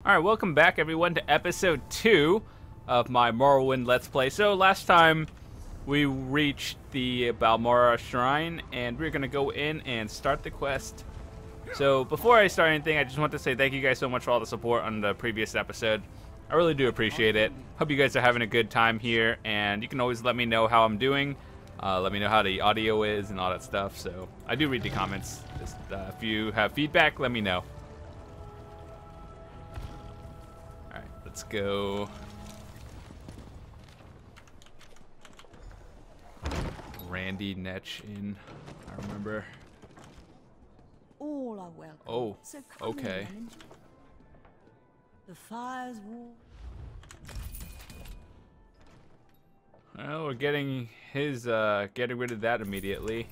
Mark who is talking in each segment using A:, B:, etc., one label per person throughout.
A: Alright, welcome back everyone to episode 2 of my Morrowind Let's Play. So last time we reached the Balmora Shrine and we're going to go in and start the quest. So before I start anything, I just want to say thank you guys so much for all the support on the previous episode. I really do appreciate it. Hope you guys are having a good time here, and you can always let me know how I'm doing. Let me know how the audio is and all that stuff. So I do read the comments. Just, if you have feedback, let me know. Let's go. Randy Netch in. I remember.
B: All are welcome.
A: Oh,
B: so come
A: okay.
B: in. The fires war.
A: Well, we're getting his getting rid of that immediately.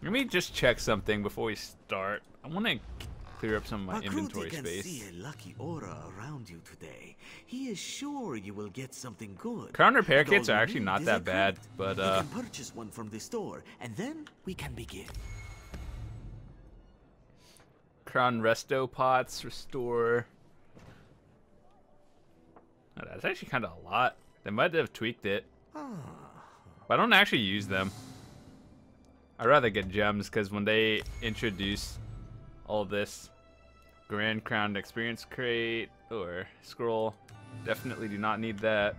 A: Let me just check something before we start. I want to clear up some of my inventory space.
C: See a lucky aura around you today. He is sure you will get something good.
A: Crown repair kits are actually not that bad, but
C: you can purchase one from the store, and then we can begin.
A: Crown resto pots restore. Oh, that's actually kind of a lot. They might have tweaked it. But I don't actually use them. I'd rather get gems because when they introduce all this Grand Crown experience crate or scroll, definitely do not need that.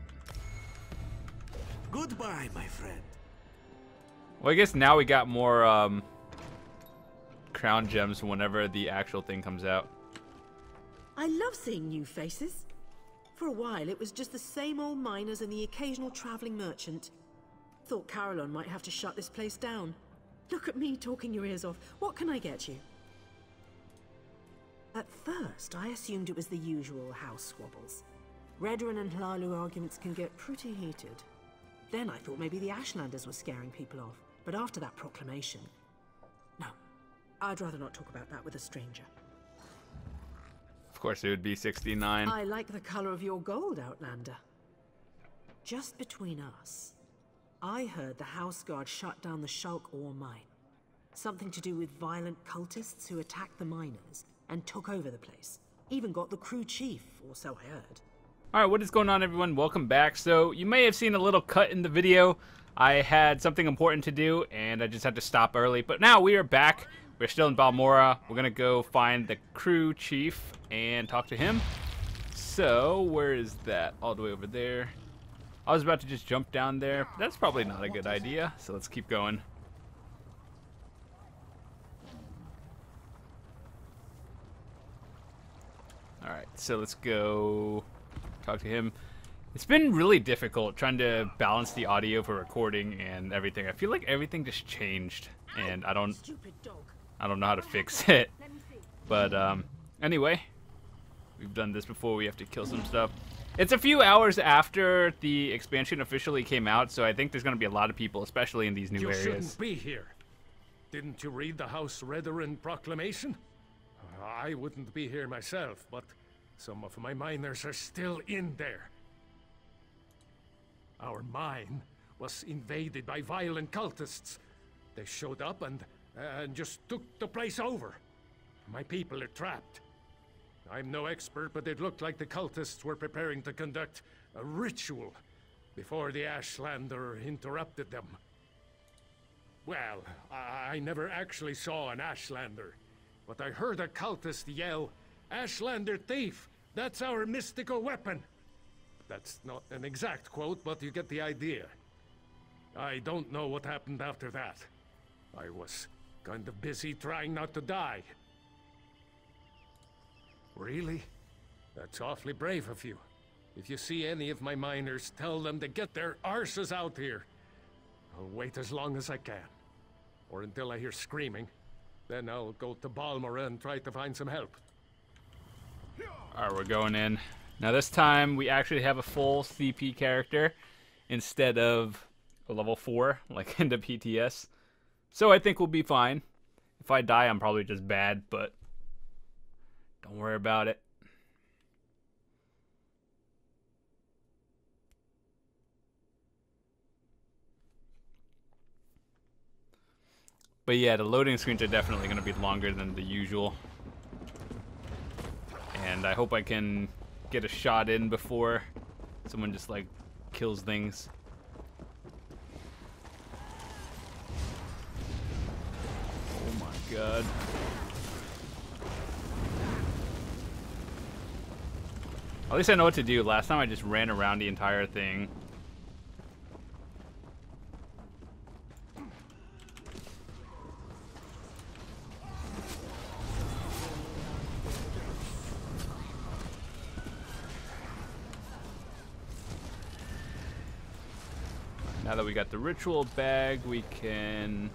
C: Goodbye, my friend.
A: Well, I guess now we got more crown gems whenever the actual thing comes out.
D: I love seeing new faces. For a while, it was just the same old miners and the occasional traveling merchant. Thought Caroline might have to shut this place down. Look at me talking your ears off. What can I get you? At first, I assumed it was the usual house squabbles. Redoran and Hlalu arguments can get pretty heated. Then I thought maybe the Ashlanders were scaring people off. But after that proclamation... No, I'd rather not talk about that with a stranger.
A: Of course, it would be 69.
D: I like the color of your gold, Outlander. Just between us, I heard the House Guard shut down the Shulk ore mine. Something to do with violent cultists who attacked the miners and took over the place. Even got the crew chief, or so I heard.
A: Alright, what is going on everyone? Welcome back. So, you may have seen a little cut in the video. I had something important to do, and I just had to stop early. But now we are back. We're still in Balmora. We're gonna go find the crew chief and talk to him. So, where is that? All the way over there. I was about to just jump down there. That's probably not a good idea, so let's keep going. Alright, so let's go talk to him. It's been really difficult trying to balance the audio for recording and everything. I feel like everything just changed, and I don't know how to fix it. But anyway, we've done this before. We have to kill some stuff. It's a few hours after the expansion officially came out, so I think there's going to be a lot of people, especially in these new areas.
E: You shouldn't be here. Didn't you read the House Redoran proclamation? I wouldn't be here myself, but some of my miners are still in there. Our mine was invaded by violent cultists. They showed up and just took the place over. My people are trapped. I'm no expert, but it looked like the cultists were preparing to conduct a ritual before the Ashlander interrupted them. Well, I never actually saw an Ashlander, but I heard a cultist yell, "Ashlander thief! That's our mystical weapon!" That's not an exact quote, but you get the idea. I don't know what happened after that. I was kind of busy trying not to die. Really? That's awfully brave of you. If you see any of my miners, tell them to get their arses out here. I'll wait as long as I can. Or until I hear screaming. Then I'll go to Balmora and try to find some help.
A: Alright, we're going in. Now this time we actually have a full CP character instead of a level 4 like in the PTS. So I think we'll be fine. If I die, I'm probably just bad, but don't worry about it. But yeah, the loading screens are definitely going to be longer than the usual. And I hope I can get a shot in before someone just like kills things. Oh my god. At least I know what to do. Last time I just ran around the entire thing. Now that we got the ritual bag, we can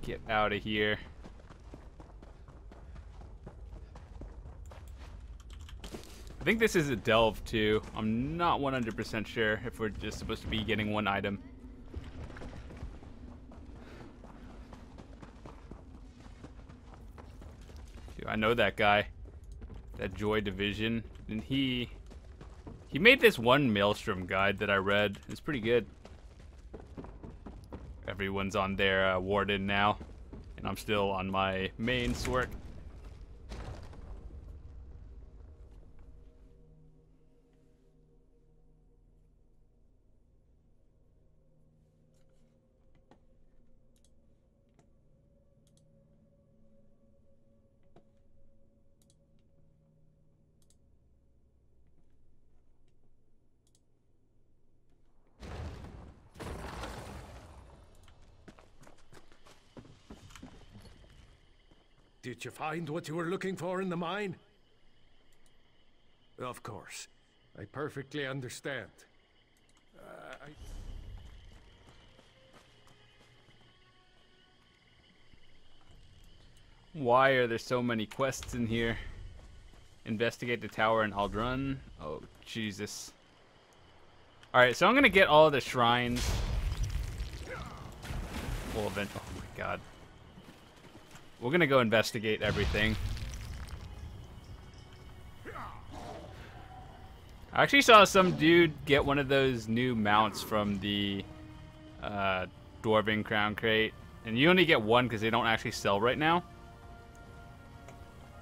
A: get out of here. I think this is a delve too. I'm not 100% sure if we're just supposed to be getting one item. Dude, I know that guy. That Joy Division. And he made this one Maelstrom guide that I read. It's pretty good. Everyone's on their Warden now. And I'm still on my main Swerk.
E: Did you find what you were looking for in the mine? Of course. I perfectly understand.
A: Why are there so many quests in here? Investigate the tower in Aldrun. Oh, Jesus. Alright, so I'm gonna get all the shrines. Full event. Oh my god. We're gonna go investigate everything. I actually saw some dude get one of those new mounts from the Dwarven Crown Crate. And you only get one because they don't actually sell right now.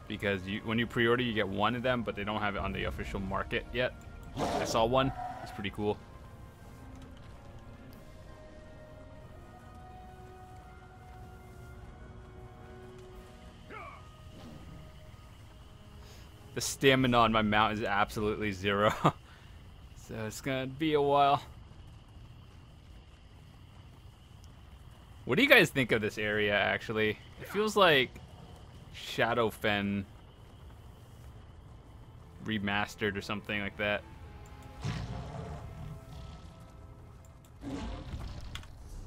A: Because when you pre-order, you get one of them, but they don't have it on the official market yet. I saw one. It's pretty cool. The stamina on my mount is absolutely 0. So it's gonna be a while. What do you guys think of this area, actually? It feels like Shadowfen remastered or something like that.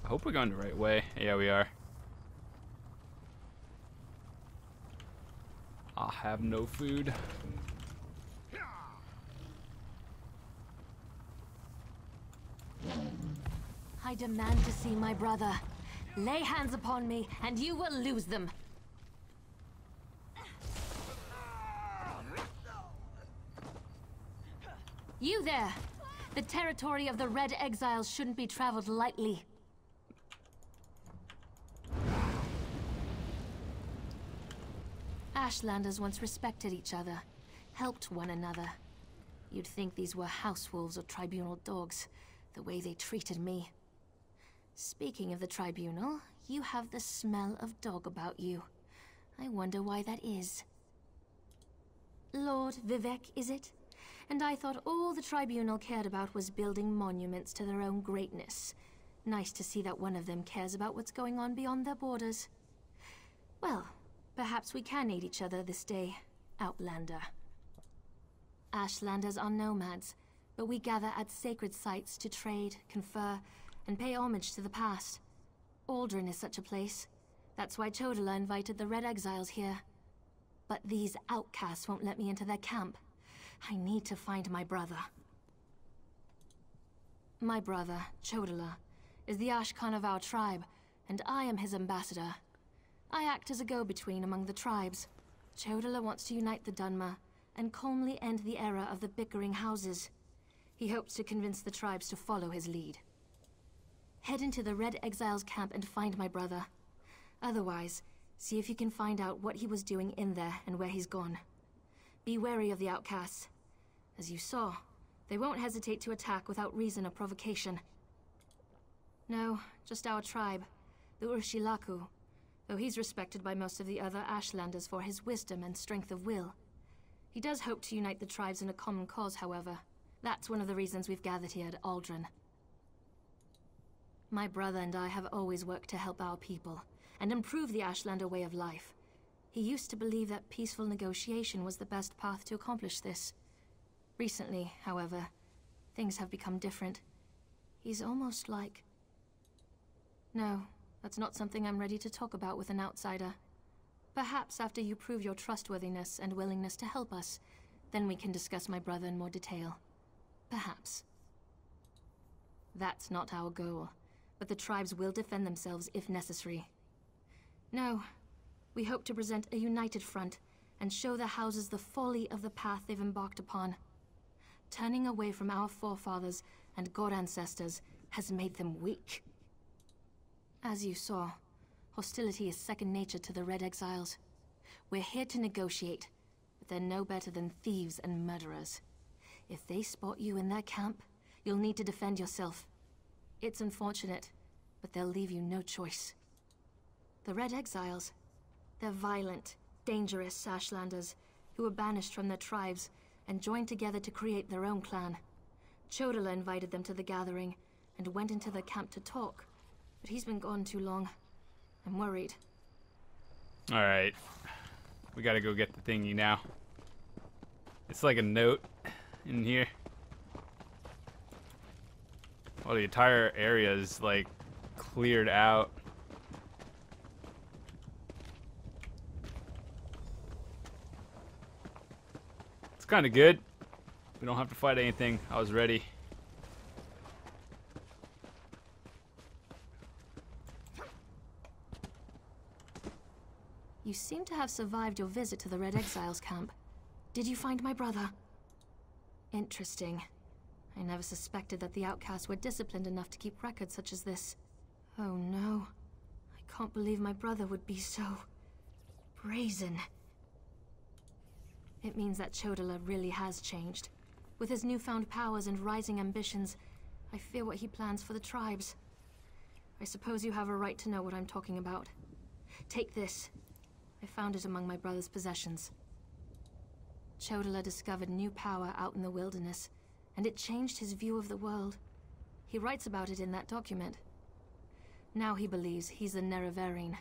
A: I hope we're going the right way. Yeah, we are. I have no food.
F: I demand to see my brother. Lay hands upon me, and you will lose them. You there! The territory of the Red Exiles shouldn't be traveled lightly. Ashlanders once respected each other, helped one another. You'd think these were house wolves or tribunal dogs, the way they treated me. Speaking of the tribunal, you have the smell of dog about you. I wonder why that is. Lord Vivek, is it? And I thought all the tribunal cared about was building monuments to their own greatness. Nice to see that one of them cares about what's going on beyond their borders. Well, perhaps we can aid each other this day, Outlander. Ashlanders are nomads, but we gather at sacred sites to trade, confer, and pay homage to the past. Aldrin is such a place. That's why Chodala invited the Red Exiles here. But these outcasts won't let me into their camp. I need to find my brother. My brother, Chodala, is the Ashkan of our tribe, and I am his ambassador. I act as a go-between among the tribes. Chodala wants to unite the Dunmer and calmly end the era of the bickering houses. He hopes to convince the tribes to follow his lead. Head into the Red Exiles camp and find my brother. Otherwise, See if you can find out what he was doing in there and where he's gone. Be wary of the outcasts. As you saw, they won't hesitate to attack without reason or provocation. No, just our tribe, the Urshilaku, though he's respected by most of the other Ashlanders for his wisdom and strength of will. He does hope to unite the tribes in a common cause, however. That's one of the reasons we've gathered here at Aldrin. My brother and I have always worked to help our people and improve the Ashlander way of life. He used to believe that peaceful negotiation was the best path to accomplish this. Recently, however, things have become different. He's almost like... No, that's not something I'm ready to talk about with an outsider. Perhaps after you prove your trustworthiness and willingness to help us, then we can discuss my brother in more detail. Perhaps. That's not our goal, but the tribes will defend themselves if necessary. No, we hope to present a united front and show the houses the folly of the path they've embarked upon. Turning away from our forefathers and god ancestors has made them weak. As you saw, hostility is second nature to the Red Exiles. We're here to negotiate, but they're no better than thieves and murderers. If they spot you in their camp, you'll need to defend yourself. It's unfortunate, but they'll leave you no choice. The Red Exiles, they're violent, dangerous Ashlanders who were banished from their tribes and joined together to create their own clan. Chodala invited them to the gathering and went into their camp to talk, but he's been gone too long. I'm worried.
A: Alright. We gotta go get the thingy now. It's like a note in here. Well, the entire area is like cleared out. It's kind of good. We don't have to fight anything. I was ready.
F: You seem to have survived your visit to the Red Exiles camp. Did you find my brother? Interesting. I never suspected that the outcasts were disciplined enough to keep records such as this. Oh no. I can't believe my brother would be so... brazen. It means that Chodala really has changed. With his newfound powers and rising ambitions, I fear what he plans for the tribes. I suppose you have a right to know what I'm talking about. Take this. I found it among my brother's possessions. Chodala discovered new power out in the wilderness, and it changed his view of the world. He writes about it in that document. Now he believes he's the Nerevarine,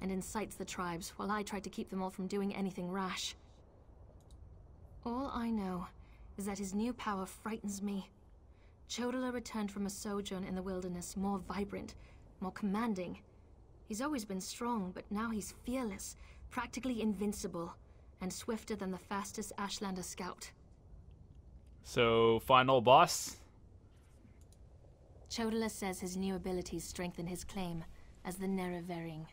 F: and incites the tribes while I try to keep them all from doing anything rash. All I know is that his new power frightens me. Chodala returned from a sojourn in the wilderness more vibrant, more commanding. He's always been strong, but now he's fearless, practically invincible, and swifter than the fastest Ashlander scout.
A: So, final boss?
F: Chodala says his new abilities strengthen his claim as the Nerevarine.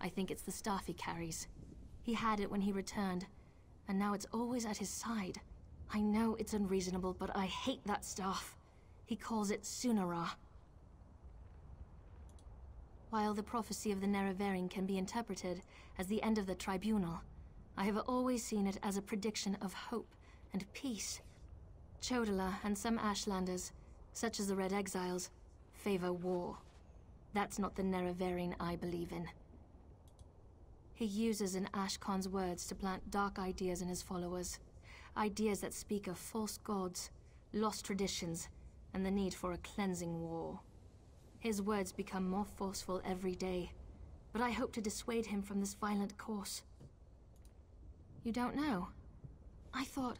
F: I think it's the staff he carries. He had it when he returned, and now it's always at his side. I know it's unreasonable, but I hate that staff. He calls it Sunara. While the prophecy of the Nerevarine can be interpreted as the end of the tribunal, I have always seen it as a prediction of hope and peace. Chodala and some Ashlanders, such as the Red Exiles, favor war. That's not the Nerevarine I believe in. He uses an Ashkon's words to plant dark ideas in his followers. Ideas that speak of false gods, lost traditions, and the need for a cleansing war. His words become more forceful every day, but I hope to dissuade him from this violent course. You don't know? I thought...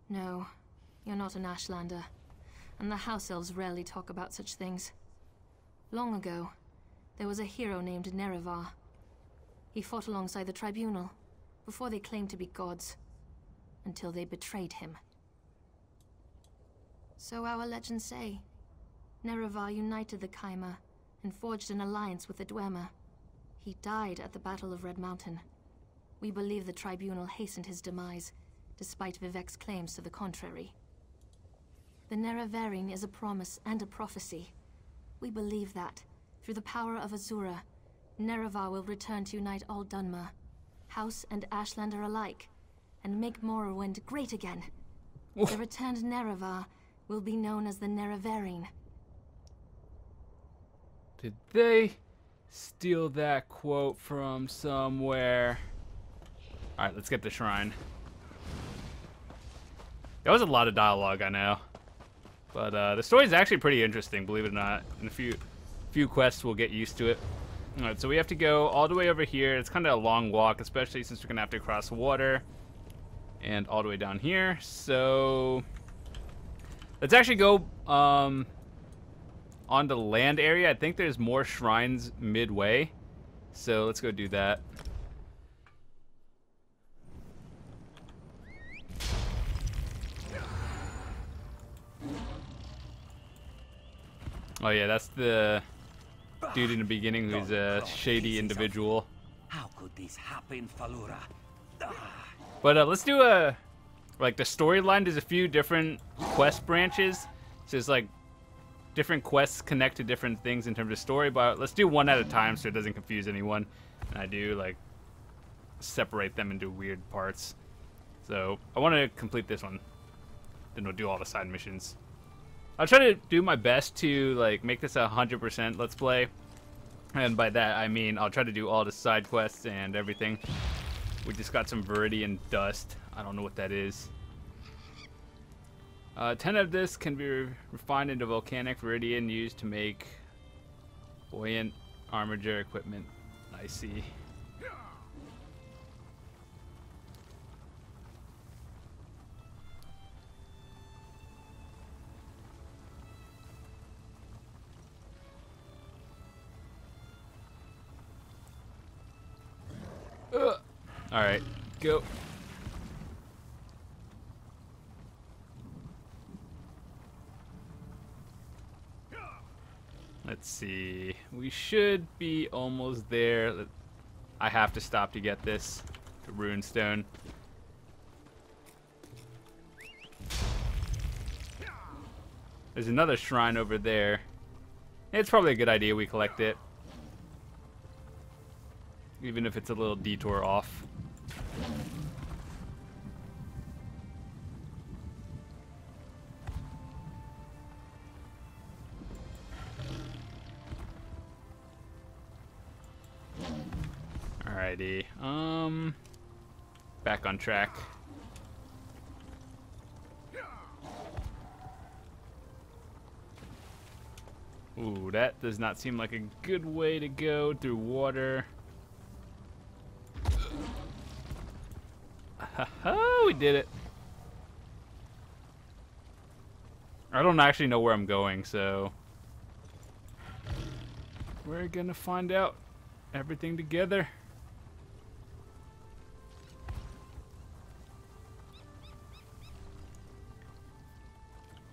F: No, you're not an Ashlander, and the House Elves rarely talk about such things. Long ago, there was a hero named Nerevar. He fought alongside the Tribunal, before they claimed to be gods, until they betrayed him. So our legends say. Nerevar united the Kaima and forged an alliance with the Dwemer. He died at the Battle of Red Mountain. We believe the Tribunal hastened his demise, despite Vivek's claims to the contrary. The Nerevarine is a promise and a prophecy. We believe that, through the power of Azura, Nerevar will return to unite all Dunmer, House and Ashlander alike, and make Morrowind great again. The returned Nerevar will be known as the Nerevarine.
A: Did they steal that quote from somewhere? Alright, let's get the shrine. That was a lot of dialogue, I know. But the story's actually pretty interesting, believe it or not. In a few quests, we'll get used to it. Alright, so we have to go all the way over here. It's kind of a long walk, especially since we're going to have to cross water. And all the way down here. So let's actually go on the land area. I think there's more shrines midway. So let's go do that. Oh yeah, that's the dude in the beginning who's a shady individual.
C: How could this happen, Falura?
A: But let's do like the storyline. There's a few different quest branches. So there's like different quests connect to different things in terms of story. But let's do one at a time so it doesn't confuse anyone. And I do like separate them into weird parts. So I want to complete this one. Then we'll do all the side missions. I'll try to do my best to like make this 100% let's play. And by that I mean I'll try to do all the side quests and everything. We just got some Viridian Dust. I don't know what that is. 10 of this can be refined into volcanic Viridian used to make buoyant armature equipment. I see. Alright, go. Let's see. We should be almost there. I have to stop to get this. The runestone. There's another shrine over there. It's probably a good idea we collect it. Even if it's a little detour off. Alrighty. Back on track. Ooh, that does not seem like a good way to go through water. Oh, we did it. I don't actually know where I'm going, so we're gonna find out everything together.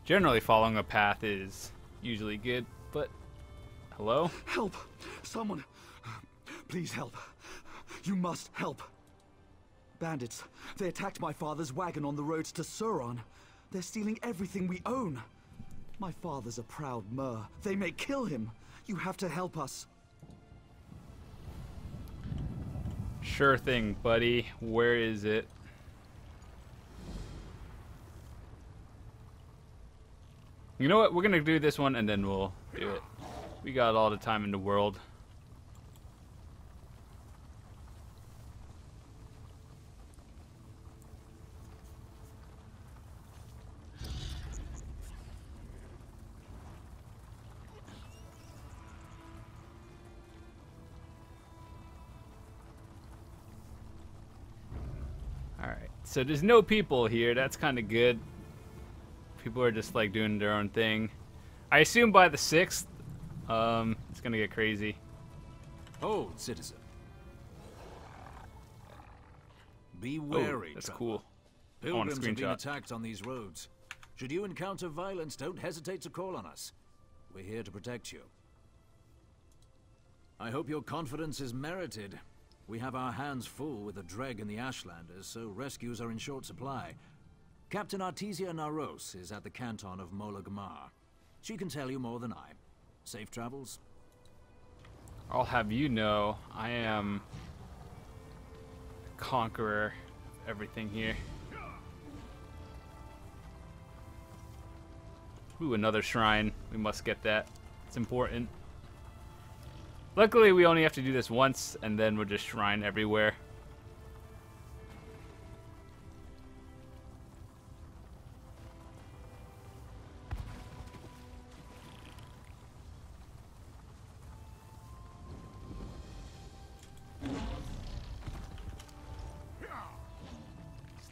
A: Generally, following a path is usually good, but hello?
G: Help! Someone! Please help. You must help. Bandits. They attacked my father's wagon on the roads to Sauron. They're stealing everything we own. My father's a proud Mer. They may kill him. You have to help us.
A: Sure thing, buddy. Where is it? You know what? We're gonna do this one and then we'll do it. We got all the time in the world. Alright, so there's no people here. That's kind of good. People are just like doing their own thing. I assume by the 6th, it's gonna get crazy.
H: Hold, citizen. Be wary.
A: That's
H: traveler.
A: Cool. I want a
H: Pilgrims have been
A: screenshot.
H: attacked on these roads. Should you encounter violence, don't hesitate to call on us. We're here to protect you. I hope your confidence is merited. We have our hands full with the Dreg and the Ashlanders, so rescues are in short supply. Captain Artesia Naros is at the canton of Mola Gamar. She can tell you more than I. Safe travels.
A: I'll have you know, I am the conqueror of everything here. Ooh, another shrine. We must get that. It's important. Luckily, we only have to do this once, and then we'll just shrine everywhere.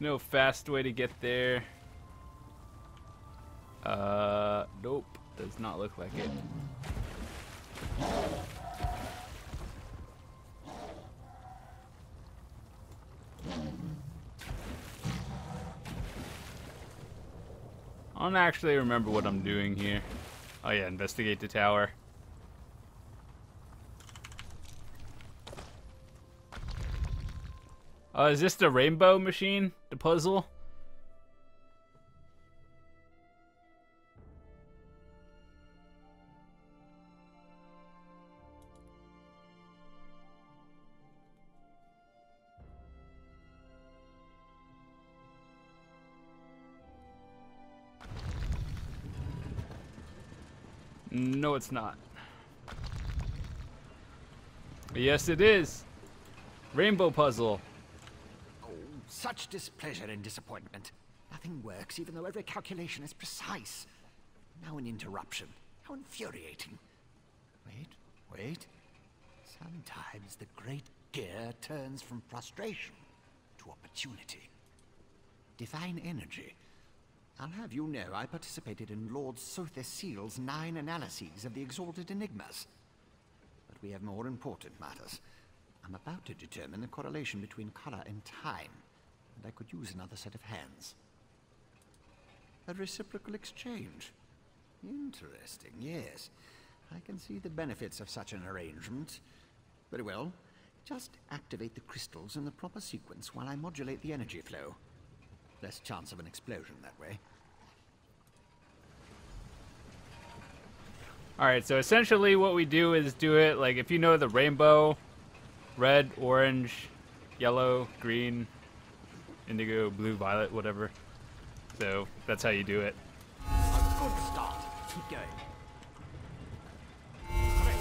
A: There's no fast way to get there. Nope. Does not look like it. I don't actually remember what I'm doing here. Oh yeah, investigate the tower. Is this the rainbow machine? The puzzle? No, it's not. Yes, it is. Rainbow puzzle.
I: Oh, such displeasure and disappointment. Nothing works, even though every calculation is precise. Now an interruption. How infuriating. Wait. Sometimes the great gear turns from frustration to opportunity. Divine energy. I'll have you know I participated in Lord Sotherseal's 9 analyses of the exalted enigmas. But we have more important matters. I'm about to determine the correlation between color and time, and I could use another set of hands. A reciprocal exchange. Interesting, yes. I can see the benefits of such an arrangement. Very well. Just activate the crystals in the proper sequence while I modulate the energy flow. Less chance of an explosion that way.
A: Alright, so essentially what we do is do it, like, if you know the rainbow, red, orange, yellow, green, indigo, blue, violet, whatever. So, that's how you do it.
I: A good start. Keep going. Great.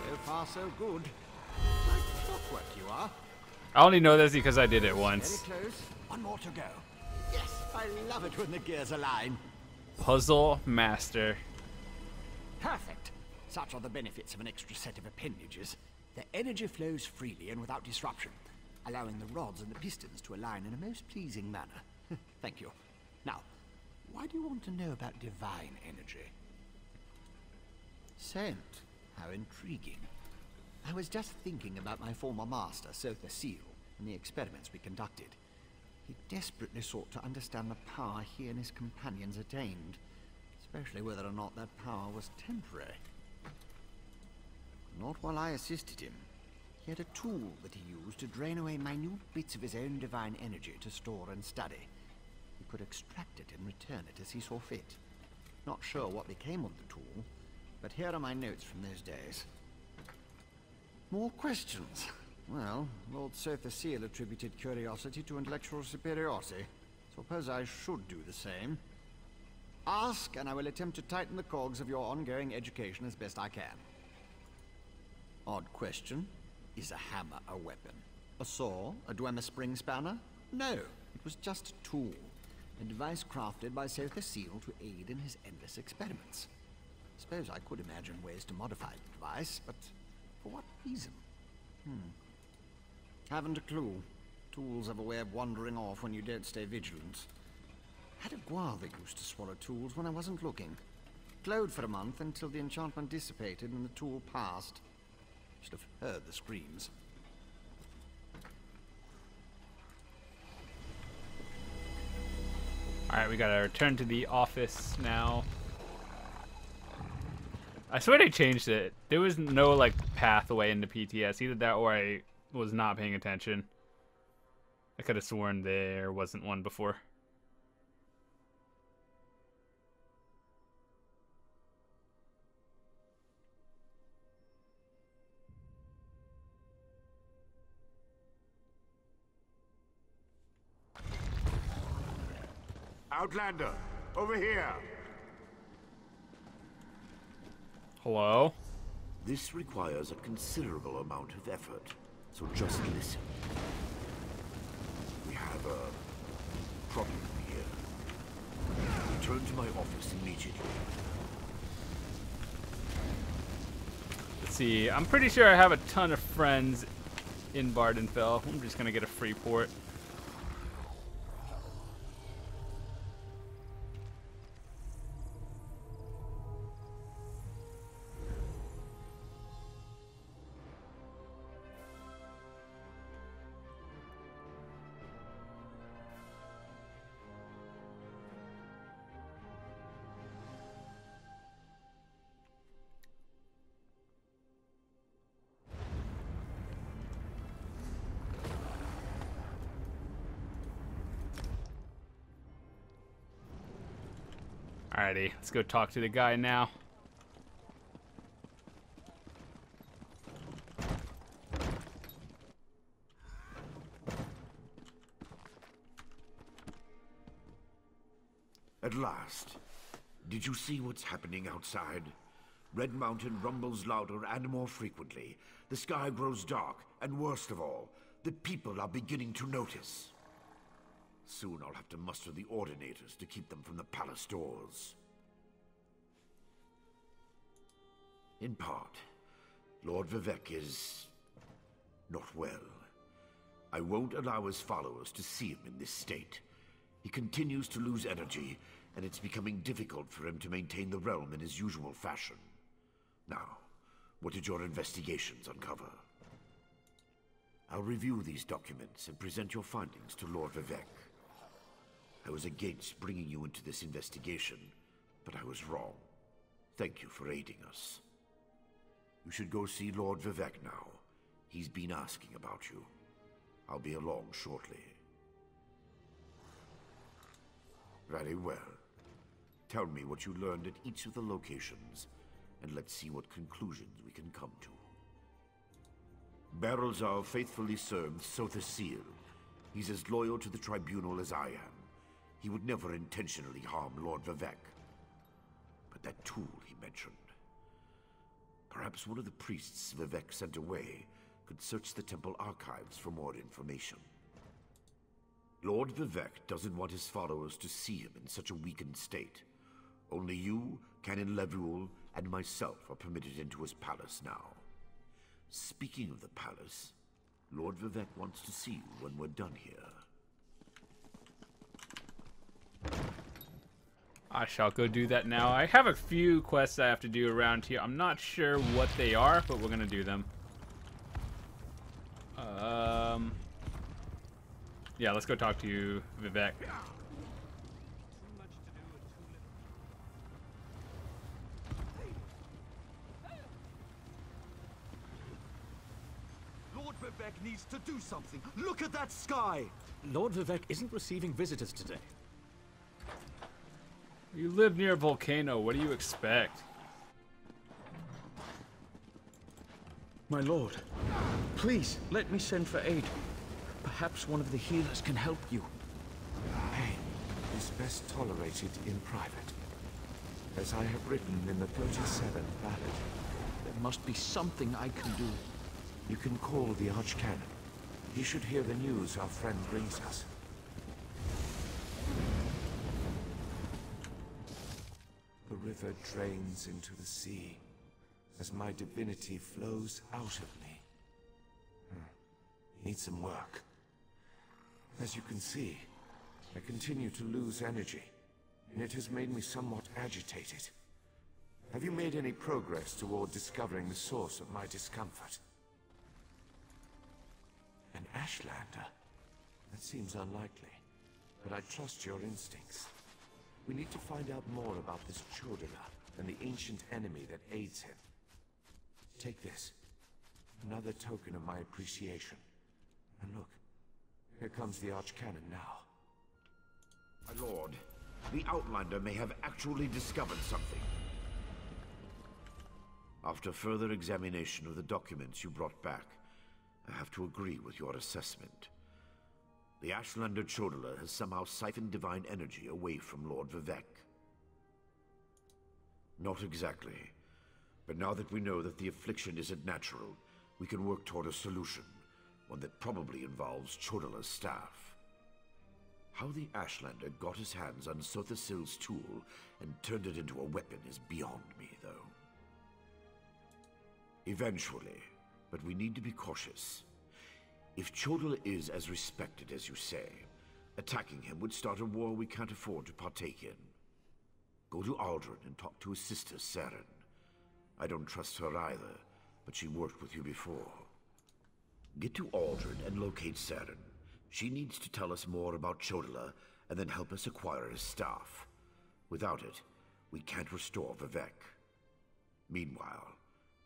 I: So far, so good. Like clockwork you are.
A: I only know this because I did it once.
I: Very close. One more to go. Yes, I love it when the gears align.
A: Puzzle master.
I: Perfect. Such are the benefits of an extra set of appendages. The energy flows freely and without disruption, allowing the rods and the pistons to align in a most pleasing manner. Thank you. Now, why do you want to know about divine energy? Scent. How intriguing. I was just thinking about my former master, Sotherseal, and the experiments we conducted. He desperately sought to understand the power he and his companions attained, especially whether or not that power was temporary. Not while I assisted him. He had a tool that he used to drain away minute bits of his own divine energy to store and study. He could extract it and return it as he saw fit. Not sure what became of the tool, but here are my notes from those days. More questions. Well, Lord Sotherseal attributed curiosity to intellectual superiority. Suppose I should do the same. Ask, and I will attempt to tighten the cogs of your ongoing education as best I can. Odd question. Is a hammer a weapon? A saw? A Dwemer spring spanner? No, it was just a tool. A device crafted by Sotherseal to aid in his endless experiments. Suppose I could imagine ways to modify the device, but for what reason? Haven't a clue. Tools have a way of wandering off when you don't stay vigilant. Had a guar that used to swallow tools when I wasn't looking. Glowed for a month until the enchantment dissipated and the tool passed. Should have heard the screams.
A: Alright, we gotta return to the office now. I swear they changed it. There was no, like, pathway into PTS. Either that or I was not paying attention. I could have sworn there wasn't one before.
J: Outlander, over here!
A: Hello?
J: This requires a considerable amount of effort, so just listen. We have a problem here. Return to my office immediately.
A: Let's see. I'm pretty sure I have a ton of friends in Vvardenfell. I'm just gonna get a free port. Alrighty, let's go talk to the guy now.
J: At last. Did you see what's happening outside? Red Mountain rumbles louder and more frequently. The sky grows dark, and worst of all, the people are beginning to notice. Soon I'll have to muster the Ordinators to keep them from the palace doors. In part, Lord Vivec is not well. I won't allow his followers to see him in this state. He continues to lose energy, and it's becoming difficult for him to maintain the realm in his usual fashion. Now, what did your investigations uncover? I'll review these documents and present your findings to Lord Vivec. I was against bringing you into this investigation, but I was wrong. Thank you for aiding us. You should go see Lord Vivec now. He's been asking about you. I'll be along shortly. Very well. Tell me what you learned at each of the locations, and let's see what conclusions we can come to. Barrelzar faithfully served Sothis Seal. He's as loyal to the Tribunal as I am. He would never intentionally harm Lord Vivec. But that tool he mentioned... Perhaps one of the priests Vivec sent away could search the temple archives for more information. Lord Vivec doesn't want his followers to see him in such a weakened state. Only you, Canon Levuel, and myself are permitted into his palace now. Speaking of the palace, Lord Vivec wants to see you when we're done here.
A: I shall go do that now. I have a few quests I have to do around here. I'm not sure what they are, but we're gonna do them. Yeah, let's go talk to Vivec.
G: Lord Vivec needs to do something. Look at that sky!
H: Lord Vivec isn't receiving visitors today.
A: You live near a volcano. What do you expect?
G: My lord, please let me send for aid. Perhaps one of the healers can help you.
K: Pain is best tolerated in private. As I have written in the 37th ballad,
G: There must be something I can do.
K: you can call the Archcanon. He should hear the news our friend brings us. The river drains into the sea as my divinity flows out of me. Need some work. As you can see, I continue to lose energy, and it has made me somewhat agitated. Have you made any progress toward discovering the source of my discomfort? An Ashlander? That seems unlikely, but I trust your instincts. We need to find out more about this Chodala and the ancient enemy that aids him. Take this. Another token of my appreciation. And look, here comes the Archcanon now.
J: My lord, the Outlander may have actually discovered something. After further examination of the documents you brought back, I have to agree with your assessment. The Ashlander Chodala has somehow siphoned divine energy away from Lord Vivek. Not exactly. But now that we know that the affliction isn't natural, we can work toward a solution. One that probably involves Chodala's staff. How the Ashlander got his hands on Sothasil's tool and turned it into a weapon is beyond me, though. Eventually, but we need to be cautious. If Chodala is as respected as you say, attacking him would start a war we can't afford to partake in. Go to Aldrin and talk to his sister, Saren. I don't trust her either, but she worked with you before. Get to Aldrin and locate Saren. She needs to tell us more about Chodala and then help us acquire his staff. Without it, we can't restore Vivek. Meanwhile,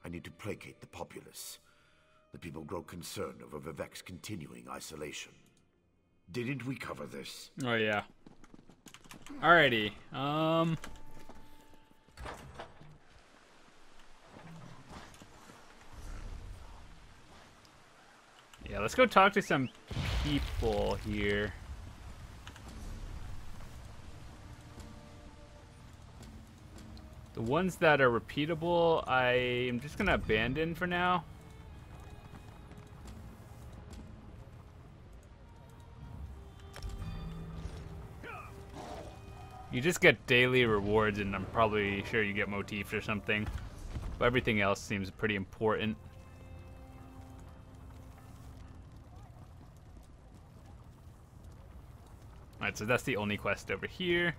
J: I need to placate the populace. The people grow concerned over Vivek's continuing isolation. Didn't we cover this?
A: Oh, yeah. Alrighty. Yeah, let's go talk to some people here. The ones that are repeatable, I am just gonna abandon for now. You just get daily rewards, and I'm probably sure you get motifs or something. But everything else seems pretty important. Alright, so that's the only quest over here.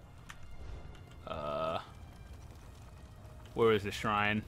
A: Where is the shrine?